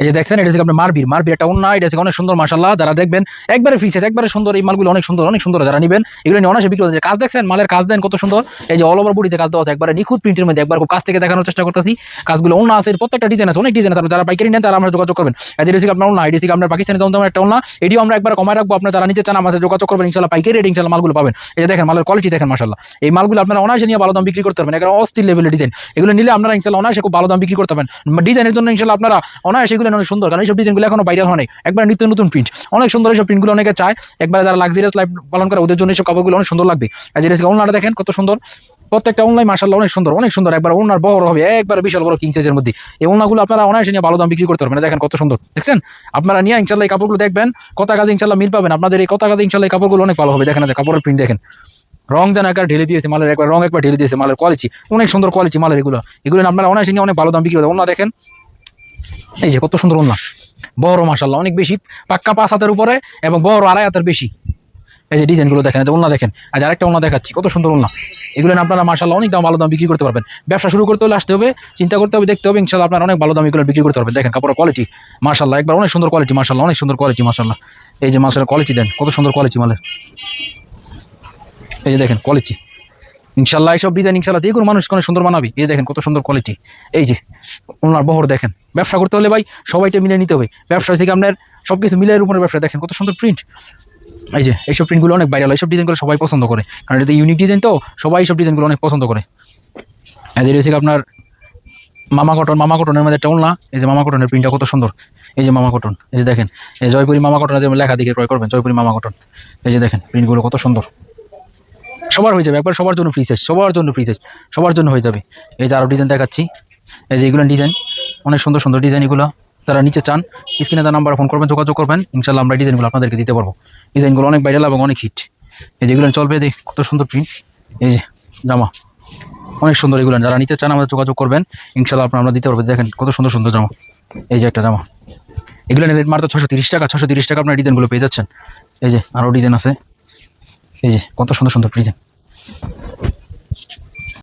এই যে দেখছেন, এটা হচ্ছে আপনার মারবির একটা ওন্না, এটা হচ্ছে অনেক সুন্দর মাশাআল্লাহ। যারা দেখবেন একবারে ফ্রি সাইজ, একবারে সুন্দর, এই মালগুলো অনেক সুন্দর অনেক সুন্দর। যারা নেবেন এগুলো নিয়ে অনায়াসে বিক্রি হচ্ছে। কাজ দেখছেন, মালের কাজ দেন কত সুন্দর। এই যে অল ওভার বডিতে কাজ দেওয়া আছে, একবারে নিখুঁত প্রিন্টের মধ্যে, একবার খুব কাছ থেকে দেখানোর চেষ্টা করতেছি। কাজগুলো ওন্না আছে, প্রত্যেকটা ডিজাইন আছে, অনেক ডিজাইন আছে। যারা পাইকারি নেন তারা আমরা যোগাযোগ করবেন। এই যে আপনার ওন্না, এডিসি আপনার পাকিস্তানি জমজমের একটা ওন্না, এটিও আমরা একবার কমায় রাখবো। আপনারা যারা নিতে চান আমাদের যোগাযোগ করবেন, ইনশাআল্লাহ পাইকারি রেট ইনশাআল্লাহ মালগুলো পাবেন। এই যে দেখেন মালের কোয়ালিটি দেখেন মাশাআল্লাহ। এই মালগুলো আপনারা অনায়াসে নিয়ে ভালো দাম বিক্রি করতে পারবেন, একবার অস্থির লেভেলের ডিজাইন। এগুলো নিলে আপনারা ইনশাআল্লাহ অনায়াসে খুব ভালো দাম বিক্রি করতে পারবেন। ডিজাইনের জন্য ইনশাআল্লাহ আপনারা অনায়াসে এগুলো অনেক সুন্দর, কারণ এইসব ডিজাইনগুলো এখনো ভাইরাল হয় নাই, একবার নিত্য নতুন প্রিন্ট, অনেক সুন্দর। এইসব প্রিন্টগুলো অনেকে চায়, একবার যারা লাক্সারিয়াস লাইফ পালন করে ওদের জন্য এইসব কাপড়গুলো অনেক সুন্দর লাগবে। এই যে ওন্নাটা দেখেন কত সুন্দর, প্রত্যেকটা অনলাইন মাশাআল্লাহ অনেক সুন্দর অনেক সুন্দর। একবার ওনার বড় হবে, একবার বিশাল বড় কিং সাইজের মধ্যে। এই ওনাগুলো আপনারা অনায়াসে নিয়ে ভালো দাম বিক্রি করতে পারবেন। দেখেন কত সুন্দর, দেখছেন? আপনারা নিয়ে ইনশাআল্লাহ এই কাপড়গুলো দেখবেন, কথা কাজে ইনশাআল্লাহ মিল পাবেন। আপনাদের এই কথা কাজে ইনশাআল্লাহ এই কাপড়গুলো অনেক ভালো হবে। দেখেন কাপড়ের প্রিন্ট দেখেন, রং যেন একবার ঢেলে দিয়েছে মালের, একবার রং একবার ঢেলে দিয়েছে মালের। কোয়ালিটি অনেক সুন্দর, কোয়ালিটি মালের এগুলো আপনারা অনায়াসে নিয়ে অনেক ভালো দাম বিক্রি করতে। ওনা দেখেন, এই যে কত সুন্দর ওনা, বড় মাশাআল্লাহ অনেক বেশি, পাক্কা 5 হাতের উপরে এবং বড় 2.5 হাতের বেশি। এই যে ডিজাইনগুলো দেখেন, ওন্না দেখেন। আজ আরেকটা ওন্না দেখাচ্ছি, কত সুন্দর ওন্না। এগুলো আপনারা মাশাআল্লাহ অনেক দাম ভালো দাম বিক্রি করতে পারবেন। ব্যবসা শুরু করতে হলে আসতে হবে, চিন্তা করতে হবে, দেখতে হবে, ইনশাআল্লাহ আপনারা অনেক ভালো দাম এগুলো বিক্রি করতে পারবেন। দেখেন কাপড়ের কোয়ালিটি মাশাআল্লাহ, একবার অনেক সুন্দর কোয়ালিটি মাশাআল্লাহ, অনেক সুন্দর কোয়ালিটি মাশাআল্লাহ। এই যে মাশাআল্লাহ কোয়ালিটি দেন, কত সুন্দর কোয়ালিটি মালের। এই যে দেখেন কোয়ালিটি, ইনশাআল্লাহ এইসব ডিজাইন ইনশাআল্লাহ যে কোনো মানুষ অনেক সুন্দর বানাবি। এই দেখেন কত সুন্দর কোয়ালিটি। এই যে ওনার বহর দেখেন। ব্যবসা করতে হলে ভাই সবাইটা মিলে নিতে হবে। ব্যবসা থেকে আপনার সবকিছু মিলের উপরে ব্যবসা। দেখেন কত সুন্দর প্রিন্ট। এই যে এইসব প্রিন্টগুলো অনেক ভাইরাল, এইসব ডিজাইনগুলো সবাই পছন্দ করে, কারণ এটা ইউনিক ডিজাইন, তো সবাই এইসব ডিজাইনগুলো অনেক পছন্দ করে। এই যে রয়েছে আপনার মামা কটনের মধ্যে একটা ওন্না। এই যে মামা কটনের প্রিন্টটা কত সুন্দর। এই যে মামা কটন, এই যে দেখেন, এই জয়পুরি মামা কটনের লেখা দেখে ক্রয় করবেন, জয়পুরি মামা কটন। এই যে দেখেন প্রিন্টগুলো কত সুন্দর, সবার হয়ে যাবে, একবার সবার জন্য ফ্রি সাইজ, সবার জন্য ফ্রি সাইজ, সবার জন্য হয়ে যাবে। এই যে আরও ডিজাইন দেখাচ্ছি, এই যে এগুলো ডিজাইন অনেক সুন্দর সুন্দর ডিজাইন। এগুলো যারা নিতে চান স্ক্রিনে তার নাম্বার ফোন করবেন, যোগাযোগ করবেন, ইনশাআল্লাহ আমরা ডিজাইনগুলো আপনাদেরকে দিতে পারবো। ডিজাইনগুলো অনেক ভাইরাল এবং অনেক হিট। এই যেগুলো চলবে, দেখ কত সুন্দর প্রিন্ট। এই যে জামা অনেক সুন্দর, এগুলো যারা নিতে চান আমাদের যোগাযোগ করবেন, ইনশাআল্লাহ আমরা দিতে পারবো। দেখেন কত সুন্দর সুন্দর জামা। এই যে একটা জামা, এগুলো রেট মাত্র 630 টাকা। 630 টাকা আপনার ডিজাইনগুলো পেয়ে যাচ্ছেন। এই যে আরও ডিজাইন আছে, এই যে কত সুন্দর সুন্দর ডিজাইন।